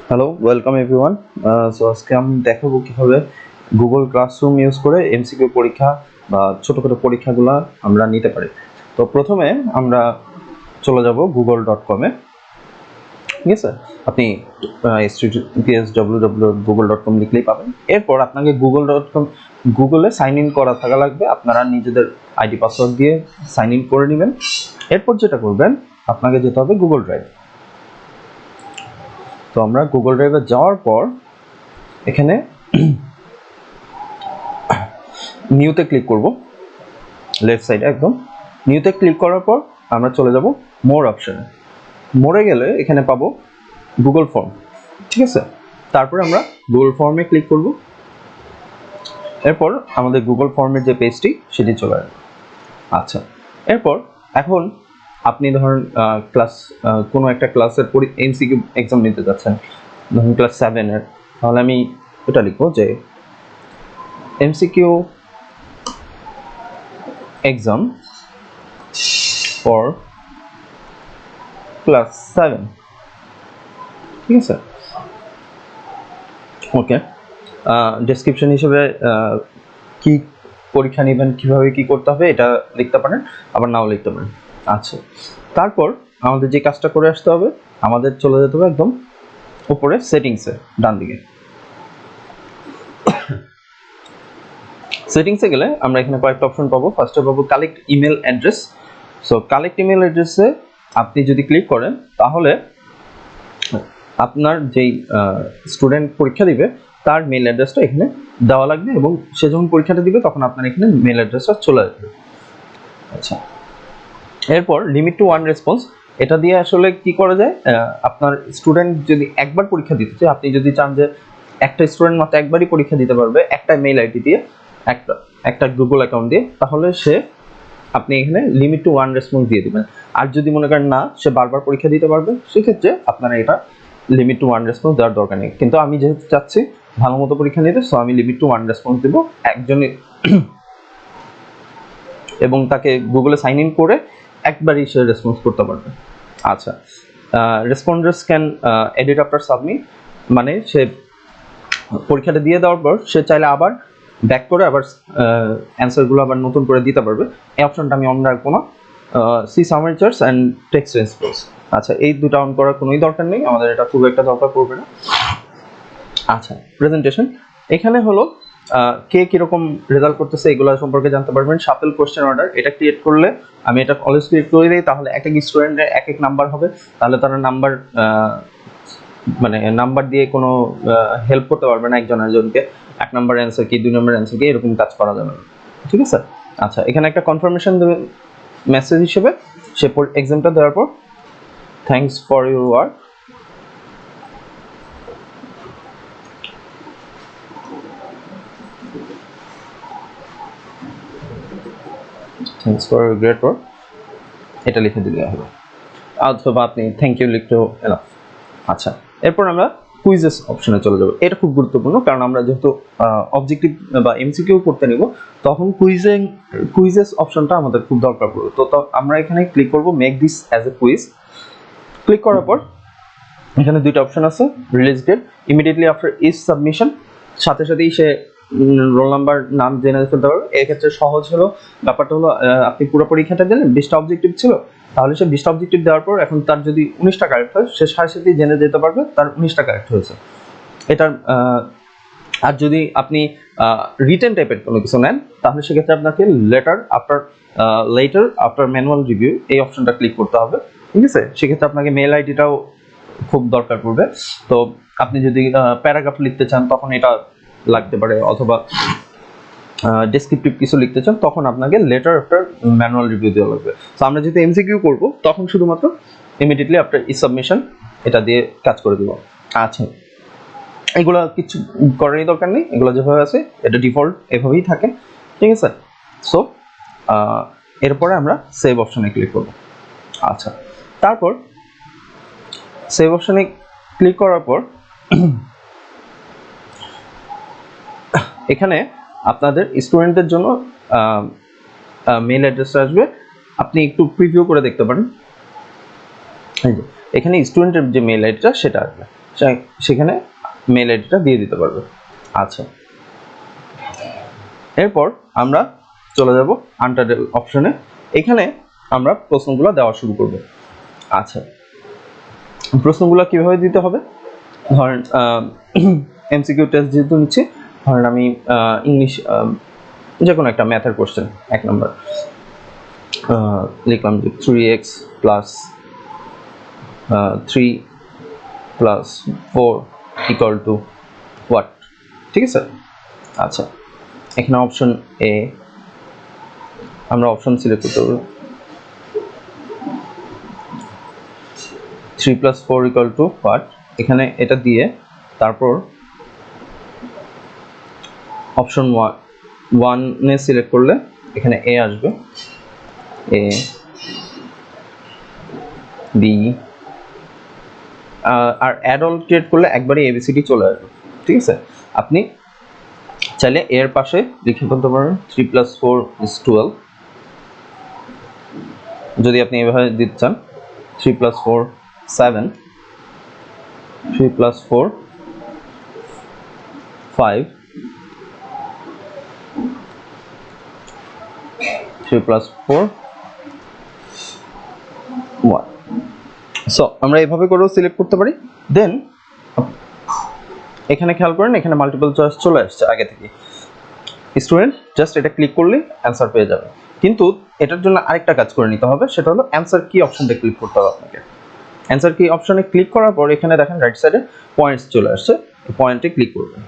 Hello, welcome everyone. So আজকে আমি দেখাবো কিভাবে গুগল ক্লাসরুম ইউজ করে এমসিকিউ পরীক্ষা বা ছোটোখাটো পরীক্ষাগুলো আমরা নিতে পারি। তো প্রথমে আমরা চলে যাব google.com-এ। ঠিক আছে, আপনি https://www.google.com লিখলেই পাবেন। এরপর আপনাকে গুগলে সাইন ইন করা থাকা লাগবে। আপনারা নিজেদের আইডি পাসওয়ার্ড দিয়ে সাইন ইন করে নেবেন। এরপর যেটা করবেন, আপনাকে যেতে হবে গুগল ড্রাইভ। তো আমরা গুগল ড্রাইভে যাওয়ার পর এখানে নিউতে ক্লিক করব, লেফট সাইডে একদম নিউতে ক্লিক করার পর আমরা চলে যাব মোর অপশনে। মোরে গেলে এখানে পাবো গুগল ফর্ম। ঠিক আছে, তারপরে আমরা গুগল ফর্মে ক্লিক করব। এরপর আমাদের গুগল ফর্মের যে পেজটি সেটি চলে আসবে। আচ্ছা, এরপর এখন আপনি ধরেন ক্লাস কোনো একটা ক্লাসের এমসিকিউ এক্সাম নিতে যাচ্ছেন, ধরুন ক্লাস 7-এর, তাহলে আমি এটা লিখবো যে এমসিকিউ exam for class 7। ঠিক আছে, ওকে। ডেসক্রিপশন হিসেবে কি পরীক্ষা নেবেন, কিভাবে কি করতে হবে এটা লিখতে পারেন, আবার নাও লিখতে পারেন। আচ্ছা, তারপর আমাদের যে কাজটা করে আসতে হবে, আমাদের চলে যেতে হবে একদম উপরে সেটিংসে, ডান দিকে। সেটিংসে গেলে আমরা এখানে কয়েকটা অপশন পাবো। ফার্স্টে পাবো collect email address. So collect email অ্যাড্রেসে আপনি যদি ক্লিক করেন তাহলে আপনার যেই স্টুডেন্ট পরীক্ষা দিবে তার মেল অ্যাড্রেসটা এখানে দেওয়া লাগবে, এবং সে যখন পরীক্ষাটা দিবে তখন আপনার এখানে মেল অ্যাড্রেসটা চলে আসবে। আচ্ছা, এরপর লিমিট টু 1 রেসপন্স, এটা দিয়ে আসলে কি করা যায়, আপনার স্টুডেন্ট যদি একবার পরীক্ষা দিতে চায়, আপনি যদি চান যে একটা স্টুডেন্ট মাত্র একবারই পরীক্ষা দিতে পারবে একটা মেল আইডি দিয়ে, একটা গুগল অ্যাকাউন্ট দিয়ে, তাহলে আপনি এখানে লিমিট টু 1 রেসপন্স দিয়ে দিবেন। আর যদি মনে করেন না, সে বারবার পরীক্ষা দিতে পারবে, সেক্ষেত্রে আপনারা এটা লিমিট টু 1 রেসপন্স দেওয়ার দরকার নেই। কিন্তু আমি যেহেতু চাচ্ছি ভালো মতো পরীক্ষা নিতে, সো আমি লিমিট টু 1 রেসপন্স দেবো একজনই, এবং তাকে গুগলে সাইন ইন করে একবারই সে রেসপন্স করতে পারবে। আচ্ছা, রেসপন্ডার্স ক্যান এডিট আফটার সাবমিট, মানে সে পরীক্ষাটা দিয়ে দেওয়ার পর সে চাইলে আবার ব্যাক করে আবার অ্যান্সারগুলো আবার নতুন করে দিতে পারবে। এই অপশনটা আমি অন রাখবো না। সি সামারিচার্স অ্যান্ড টেক্সট রেসপন্স, আচ্ছা এই দুটো অন করার কোনোই দরকার নেই, আমাদের এটা খুব একটা দরকার পড়বে না। আচ্ছা, প্রেজেন্টেশন, এখানে হলো কে কীরকম রেজাল্ট করতেছে এগুলো সম্পর্কে জানতে পারবেন। শাফেল কোশ্চেন অর্ডার, এটা ক্রিয়েট করলে, আমি এটা অলওয়েজ ক্রিয়েট করে দিই, তাহলে এক এক স্টুডেন্টের এক এক নাম্বার হবে, তাহলে তারা নাম্বার দিয়ে কোনো হেল্প করতে পারবে না একজন একজনকে, 1 নাম্বার অ্যান্সার কি 2 নাম্বার অ্যান্সার কি এরকম কাজ করা যাবে না। ঠিক আছে, আচ্ছা এখানে একটা কনফার্মেশন দেবেন মেসেজ হিসেবে, সে এক্সামটা দেওয়ার পর thanks for your work, thanks for your great work, এটা লিখে দিলে হবে, অথবা আপনি থ্যাংক ইউ লিখতেও এনাফ। আচ্ছা, এরপর আমরা কুইজেস অপশনে চলে যাব। এটা খুব গুরুত্বপূর্ণ, কারণ আমরা যেহেতু অবজেক্টিভ বা এমসিকিউ করতে নিব, তখন কুইজেস অপশনটা আমাদের খুব দরকার পড়বে। তো আমরা এখানে ক্লিক করব make this as a quiz. Click করার পর এখানে দুইটা অপশন আছে, release date, immediately after each submission, সাথে সাথেই সে রোল নাম্বার নাম জেনে ফেলতে পারবে। এক্ষেত্রে সহজ হলো, ব্যাপারটা হলো আপনি পুরো পরীক্ষাটা দিলেন, 20টা অবজেক্টিভ ছিল, তাহলে সে 20টা অবজেক্টিভ দেওয়ার পর এখন তার যদি 19টা কারেক্ট হয়, সে সাথে সাথেই জেনে যেতে পারবে তার 19টা কারেক্ট হয়েছে। এটার আর যদি আপনি রিটেন টাইপের কোনো কিছু নেন, তাহলে সেক্ষেত্রে আপনাকে লেটার আফটার ম্যানুয়াল রিভিউ এই অপশনটা ক্লিক করতে হবে। ঠিক আছে, সেক্ষেত্রে আপনাকে মেল আইডিটাও খুব দরকার পড়বে। তো আপনি যদি প্যারাগ্রাফ লিখতে চান তখন এটা লাগতে পারে, অথবা ডেসক্রিপটিভ কিছু লিখতে চান তখন আপনাকে লেটার আফটার ম্যানুয়াল রিভিউ দেওয়া লাগবে। তো আমরা যেহেতু এমসিকিউ করব, তখন শুধুমাত্র ইমিডিয়েটলি আফটার ই সাবমিশন এটা দিয়ে কাজ করে দেবো। আচ্ছা, এগুলো কিছু করারই দরকার নেই, এগুলো যেভাবে আছে এটা ডিফল্ট এভাবেই থাকে। ঠিক আছে, সো এরপরে আমরা সেভ অপশনে ক্লিক করব। আচ্ছা, তারপর সেভ অপশনে ক্লিক করার পর এখানে আপনাদের স্টুডেন্টদের জন্য মেল অ্যাড্রেসটা আসবে, আপনি একটু প্রিভিউ করে দেখতে পারেন। এখানে স্টুডেন্টের যে মেল আইডিটা সেটা আসবে। সেখানে মেল আইডিটা দিয়ে দিতে পারবে। আচ্ছা, এরপর আমরা চলে যাব আনটাইটেল অপশনে। এখানে আমরা প্রশ্নগুলো দেওয়া শুরু করব। আচ্ছা, প্রশ্নগুলো কিভাবে দিতে হবে, ধরেন এমসিকিউ টেস্ট যেহেতু নিচ্ছে, ধরেন আমি ইংলিশ যে কোনো একটা ম্যাথের কোশ্চেন 1 নম্বর লিখলাম যে 3x plus 3 plus 4 equal to what, ঠিক আছে। আচ্ছা, এখানে অপশন এ আমরা অপশন সিলেক্ট করতে পারবো 3 প্লাস 4 ইকুয়াল টু হোয়াট, এখানে এটা দিয়ে তারপর অপশন 1 এ সিলেক্ট করলে এখানে এ আসবে, A B, R add all create করলে একবারে এবিসিডি চলে আসবে, ঠিক আছে। আপনি চাইলে এর পাশে লিখে ফেলতে পারেন 3 প্লাস 4 ইজ 12, যদি আপনি এভাবে দিতে চান 3 প্লাস 4 7, 3 প্লাস 4 5, 3 প্লাস 4 1। সো আমরা এভাবে করেও সিলেক্ট করতে পারি। দেন এখানে খেয়াল করেন, এখানে মাল্টিপল চয়েস চলে আসছে আগে থেকে। স্টুডেন্ট জাস্ট এটা ক্লিক করলে অ্যান্সার পেয়ে যাবে, কিন্তু এটার জন্য আরেকটা কাজ করে নিতে হবে, সেটা হলো অ্যান্সার কি অপশনটা ক্লিক করতে হবে আপনাকে। অ্যান্সার কি অপশনে ক্লিক করার পর এখানে দেখেন রাইট সাইডে পয়েন্টস চলে আসছে, পয়েন্টে ক্লিক করবেন।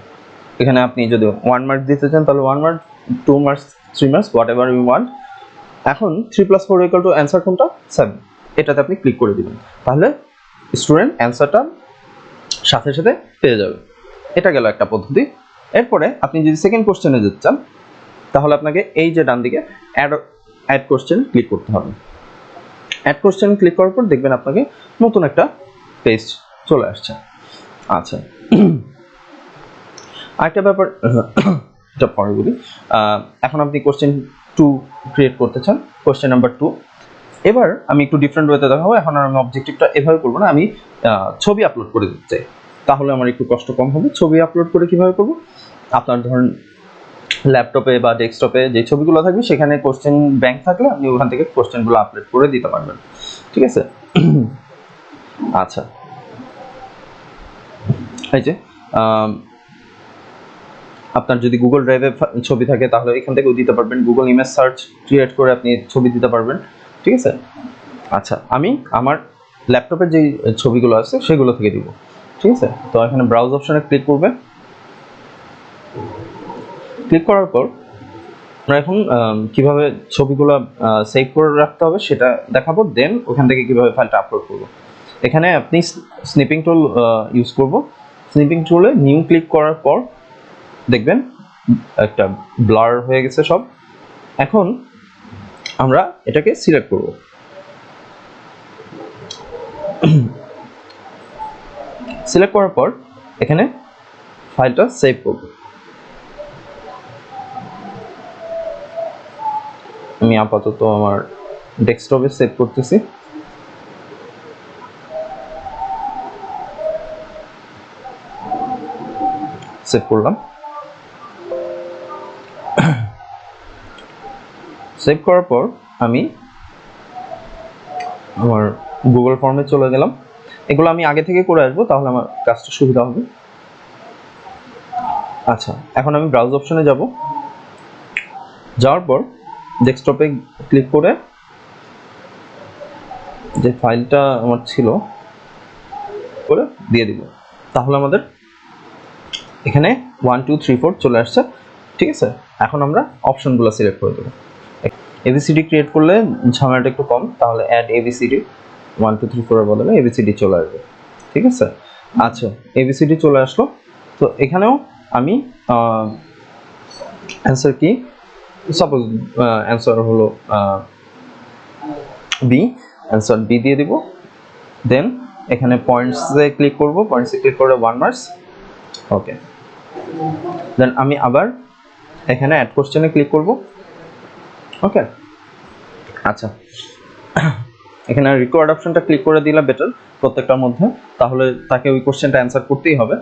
এখানে আপনি যদি 1 মার্ক দিতে চান তাহলে 1 mark, 2 marks, 3 marks, whatever you want. এখন 3 প্লাস 4 ইকুয়াল টু অ্যান্সার কোনটা 7, এটাতে আপনি ক্লিক করে দিবেন, তাহলে স্টুডেন্ট অ্যান্সারটা সাথে সাথে পেয়ে যাবে। এটা গেল একটা পদ্ধতি। এরপরে আপনি যদি সেকেন্ড কোশ্চেনে যেতে চান তাহলে আপনাকে এই যে ডান দিকে অ্যাড কোশ্চেন ক্লিক করতে হবে। অ্যাড কোশ্চেন ক্লিক করার পর দেখবেন আপনাকে নতুন একটা পেজ চলে আসছে। আচ্ছা, আরেকটা ব্যাপার এটা পরে বলি। এখন আপনি কোশ্চেন 2 ক্রিয়েট করতে চান, কোশ্চেন নাম্বার 2। এবার আমি একটু ডিফারেন্ট ওয়েতে দেখাবো। এখন আর আমি অবজেক্টিভটা এভাবে করবো না, আমি ছবি আপলোড করে দিতে চাই, তাহলে আমার একটু কষ্ট কম হবে। ছবি আপলোড করে কিভাবে করব, আপনার ধরুন ল্যাপটপে বা ডেস্কটপে যে ছবিগুলো থাকবে সেখানে কোশ্চেন ব্যাংক থাকলে আপনি ওখান থেকে কোশ্চেনগুলো আপলোড করে দিতে পারবেন, ঠিক আছে। আচ্ছা, এই যে আপনার যদি গুগল ড্রাইভে ছবি থাকে তাহলে এখান থেকেও দিতে পারবেন, গুগল ইমেজ সার্চ ক্রিয়েট করে আপনি ছবি দিতে পারবেন, ঠিক আছে। আচ্ছা, আমি আমার ল্যাপটপের যে ছবিগুলো আছে সেগুলো থেকে দিব, ঠিক আছে। তো এখানে ব্রাউজ অপশনে ক্লিক করবে, ক্লিক করার পর আমরা এখন কিভাবে ছবিগুলো সেভ করে রাখতে হবে সেটা দেখাবো, দেন ওখান থেকে কিভাবে ফাইলটা আপলোড করব। এখানে আপনি স্নিপিং টুল ইউজ করব। স্নিপিং টুলে নিউ ক্লিক করার পর দেখবেন একটা ব্লার হয়ে গেছে সব। এখন আমরা এটাকে সিলেক্ট করব, সিলেক্ট করার পর এখানে ফাইলটা সেভ করব। আমি আপাতত আমার ডেস্কটপে সেভ করতেছি। সেভ করলাম। সেভ করার পর আমি আমার গুগল ফর্মে চলে গেলাম। এগুলো আমি আগে থেকে করে আসবো, তাহলে আমার কাজটা সুবিধা হবে। আচ্ছা, এখন আমি ব্রাউজ অপশনে যাব, যাওয়ার পর ডেস্কটপে ক্লিক করে যে ফাইলটা আমার ছিল করে দিয়ে দিব, তাহলে আমাদের এখানে 1 2 3 4 চলে আসছে, ঠিক আছে। এখন আমরা অপশনগুলো সিলেক্ট করে দেবো। এবিসিডি ক্রিয়েট করলে ঝামেলাটা একটু কম, তাহলে অ্যাড এবিসিডি 1 2 3 4 এর বদলে এবিসিডি চলে আসবে, ঠিক আছে। আচ্ছা, এবিসিডি চলে আসলো। তো এখানেও আমি অ্যান্সার কি, সাপোজ অ্যান্সার হলো বি, অ্যান্সার বি দিয়ে দিব। দেন এখানে পয়েন্টসে ক্লিক করব, পয়েন্টসে ক্লিক করে 1 মার্কস, ওকে। দেন আমি আবার এখানে অ্যাড কোশ্চেনে ক্লিক করব, ওকে। আচ্ছা, এখানে রিকোয়ার্ড অপশনটা ক্লিক করে দিলে বেটার প্রত্যেকটার মধ্যে, তাহলে তাকে ওই কোশ্চেনটা অ্যান্সার করতেই হবে।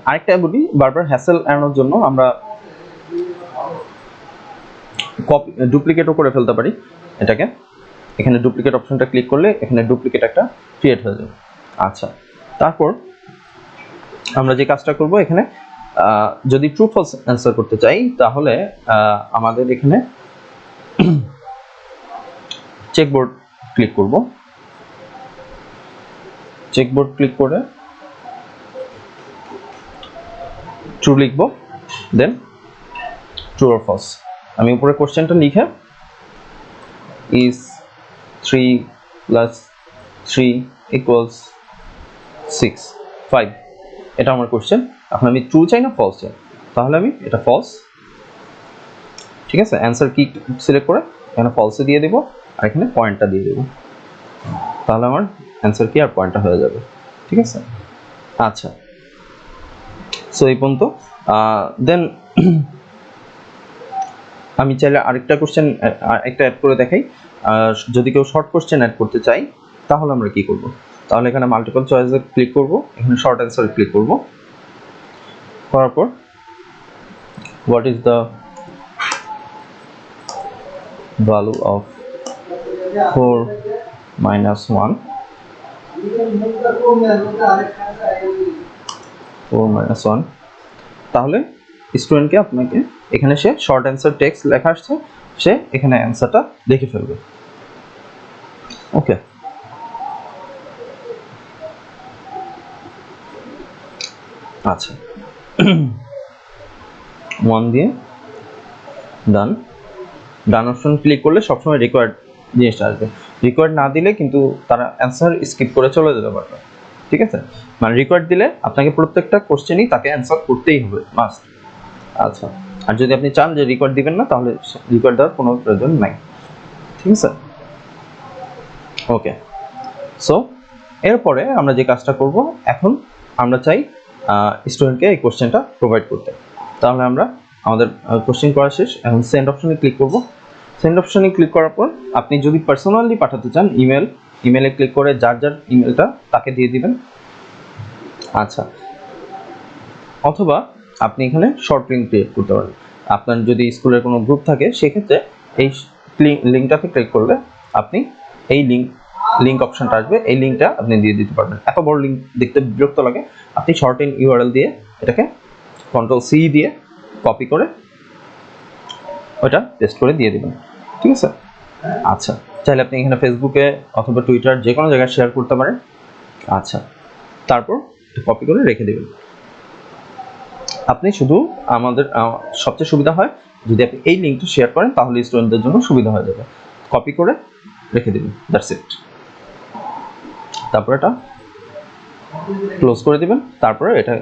আরেকটা বলি, বারবার হ্যাসেল এড়ানোর জন্য আমরা কপি ডুপ্লিকেটও করে ফেলতে পারি এটাকে। এখানে ডুপ্লিকেট অপশনটা ক্লিক করলে এখানে ডুপ্লিকেট একটা ক্রিয়েট হয়ে যাবে। আচ্ছা, তারপর আমরা যে কাজটা করব, এখানে যদি ট্রু ফলস অ্যান্সার করতে চাই তাহলে আমাদের এখানে চেকবোর্ড ক্লিক করব। চেকবোর্ড ক্লিক করে ট্রু লিখব, দেন ট্রু অর ফলস। আমি উপরে কোশ্চেনটা লিখে ইজ 3 + 3 = 6 5, এটা আমার কোশ্চেন। এখন আমি ট্রু চাই না ফলস চাই, তাহলে আমি এটা ফলস, ঠিক আছে। অ্যান্সার কি সিলেক্ট করে এখানে ফলসে দিয়ে দেব, আর এখানে পয়েন্টটা দিয়ে দেব, তাহলে আমার অ্যান্সার কি আর পয়েন্টটা হয়ে যাবে, ঠিক আছে। আচ্ছা, সো এই পর্যন্ত। দেন আমি চাইলে আরেকটা কোশ্চেন একটা অ্যাড করে দেখাই। যদি কেউ শর্ট কোশ্চেন অ্যাড করতে চাই তাহলে আমরা কি করব, তাহলে এখানে মাল্টিপল চয়েসে ক্লিক করব, এখানে শর্ট অ্যান্সারে ক্লিক করব, করার পর what is the value of 4 - 1 4 - 1, তাহলে স্টুডেন্টকে আপনাকে এখানে সে শর্ট অ্যান্সার টেক্সট লেখা আসছে, সে এখানে অ্যান্সারটা লিখে ফেলবে। ওকে, আচ্ছা 1 দিয়ে ডান। ডান অপশন ক্লিক করলে সবসময় রিকোয়ার্ড জিনিসটা আসবে। রিকোয়ার্ড না দিলে কিন্তু তারা অ্যান্সার স্কিপ করে চলে যেতে পারবে, ঠিক আছে। মানে রিকোয়ার্ড দিলে আপনাকে প্রত্যেকটা কোশ্চেনই তাকে অ্যান্সার করতেই হবে, মাস্ট। আচ্ছা, আর যদি আপনি চান যে রিকোয়ার্ড দিবেন না, তাহলে রিকোয়ার্ড দেওয়ার কোনো প্রয়োজন নাই, ঠিক আছে। ওকে, সো এরপরে আমরা যে কাজটা করব, এখন আমরা চাই স্টুডেন্টকে এই কোশ্চেনটা প্রোভাইড করতে। তাহলে আমরা আমাদের কোশ্চেন করা শেষ, এখন সেন্ড অপশনে ক্লিক করব। সেন্ড অপশনে ক্লিক করার পর আপনি যদি পার্সোনালি পাঠাতে চান ইমেলে ক্লিক করে যার যার ইমেলটা তাকে দিয়ে দিবেন। আচ্ছা, অথবা আপনি এখানে শর্ট লিঙ্ক ক্রিয়েট করতে পারেন। আপনার যদি স্কুলের কোনো গ্রুপ থাকে, সেক্ষেত্রে এই লিঙ্কটাতে ক্লিক করলে আপনি এই লিঙ্ক অপশনটা আসবে, এই লিঙ্কটা আপনি দিয়ে দিতে পারবেন। এত বড় লিঙ্ক দেখতে বিরক্ত লাগে, আপনি শর্ট ইন ইউআরএল দিয়ে এটাকে Ctrl+C দিয়ে কপি করে ওটা পেস্ট করে দিয়ে দেবেন, ঠিক আছে। আচ্ছা, চাইলে আপনি এখানে ফেসবুকে অথবা টুইটার যে কোনো জায়গায় শেয়ার করতে পারেন। আচ্ছা, তারপর কপি করে রেখে দেবেন। আপনি শুধু আমাদের সবচেয়ে সুবিধা হয় যদি আপনি এই লিঙ্কটা শেয়ার করেন, তাহলে স্টুডেন্টদের জন্য সুবিধা হয়ে যাবে। কপি করে রেখে দিবেন, দ্যাটস ইট। তারপর এটা ক্লোজ করে দিবেন। তারপরে এটা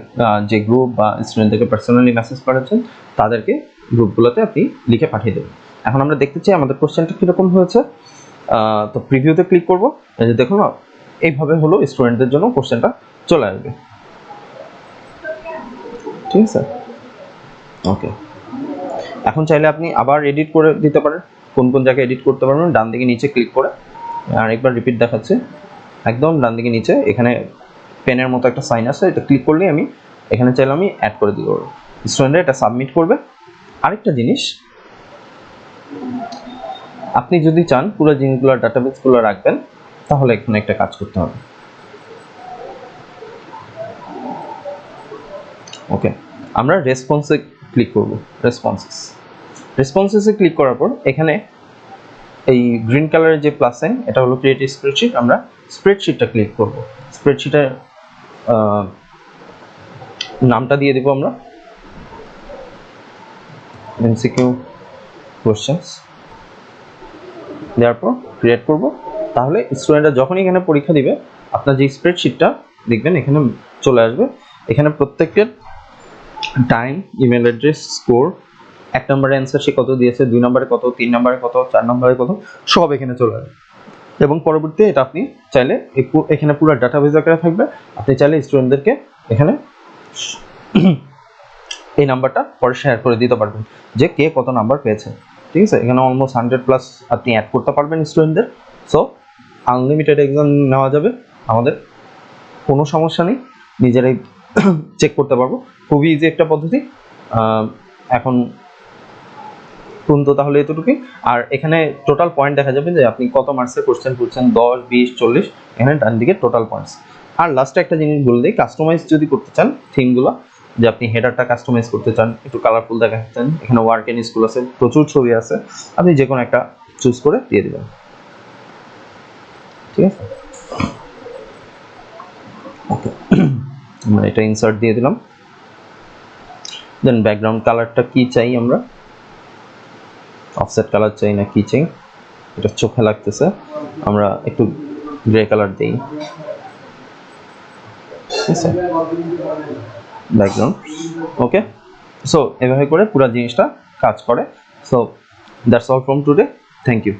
যে গ্রুপ বা স্টুডেন্টদেরকে পার্সোনালি মেসেজ পাঠাচ্ছেন, তাদেরকে গ্রুপগুলোতে আপনি লিখে পাঠিয়ে দেবেন। এখন আমরা দেখতে চাই আমাদের কোশ্চেনটা কীরকম হয়েছে। তো প্রিভিউতে ক্লিক করব, এই যে দেখুন এইভাবে হলো স্টুডেন্টদের জন্য কোশ্চেনটা চলে আসবে, ঠিক আছে। ওকে, এখন চাইলে আপনি আবার এডিট করে দিতে পারেন। কোন কোন জায়গায় এডিট করতে পারবেন, ডান দিকে নিচে ক্লিক করে, আরেকবার রিপিট দেখাচ্ছে, একদম ডান দিকে নিচে এখানে পেনের মতো একটা সাইন আছে, এটা ক্লিক করলেই আমি এখানে চাইলে আমি অ্যাড করে দিতে পারবো। স্টুডেন্টরা এটা সাবমিট করবে। আরেকটা জিনিস, আপনি যদি চান পুরো জিনিসগুলো ডাটাবেসগুলো রাখবেন, তাহলে এখানে একটা কাজ করতে হবে। ওকে, আমরা রেসপন্সে ক্লিক করব। রেসপন্সেসে ক্লিক করার পর এখানে এই গ্রিন কালারের যে প্লাস সাইন, এটা হলো ক্রিয়েট স্প্রেডশিট। আমরা স্প্রেডশিটটা ক্লিক করব। স্প্রেডশিটের নামটা দিয়ে দেব আমরা এমসিকিউ কোশ্চেনস, দেওয়ার পর ক্রিয়েট করব। তাহলে স্টুডেন্টরা যখনই এখানে পরীক্ষা দিবে, আপনার যে স্প্রেডশিটটা দেখবেন এখানে চলে আসবে। এখানে প্রত্যেকের টাইম, ইমেল অ্যাড্রেস, স্কোর, 1 নম্বরে অ্যান্সার সে কত দিয়েছে, 2 নম্বরে কত, 3 নম্বরে কত, 4 নম্বরে কত, সব এখানে চলে আসবে। এবং পরবর্তীতে এটা আপনি চাইলে এখানে পুরো ডাটাবেস আকারে থাকবে। আপনি চাইলে স্টুডেন্টদেরকে এখানে এই নাম্বারটা পরে শেয়ার করে দিতে পারবেন যে কে কত নাম্বার পেয়েছে, ঠিক আছে। এখানে অলমোস্ট 100+ আপনি অ্যাড করতে পারবেন স্টুডেন্টদের। সো আনলিমিটেড এক্সাম নেওয়া যাবে, আমাদের কোনো সমস্যা নেই, নিজেরাই চেক করতে পারবো, খুবই ইজি একটা পদ্ধতি। এখন পর্যন্ত তাহলে এতটুকুই। আর এখানে টোটাল পয়েন্ট দেখা যাবে যে আপনি কত মার্কসের কোশ্চেন করছেন, 10, 20, 40, এখানে ডান দিকে টোটাল পয়েন্টস। আর লাস্টে একটা জিনিস বলে দিই, কাস্টমাইজ যদি করতে চান থিমগুলো, যে আপনি হেডারটা কাস্টমাইজ করতে চান, একটু কালারফুল দেখাতে চান, এখানে ওয়ার্ক এন্ড স্কুল আছে, প্রচুর ছবি আছে, আপনি যে কোনো একটা চুজ করে দিয়ে দেবেন, ঠিক আছে। ওকে, আমরা এটা ইনসার্ট দিয়ে দিলাম। দেন ব্যাকগ্রাউন্ড কালারটা কি চাই আমরা, অফসেট কালার চাই না কি চাই, এটা চোখে লাগতেছে, আমরা একটু গ্রে কালার দিই, ঠিক আছে, ব্যাকগ্রাউন্ড। ওকে, সো এভাবে করে পুরো জিনিসটা কাজ করে। So that's all from today, thank you.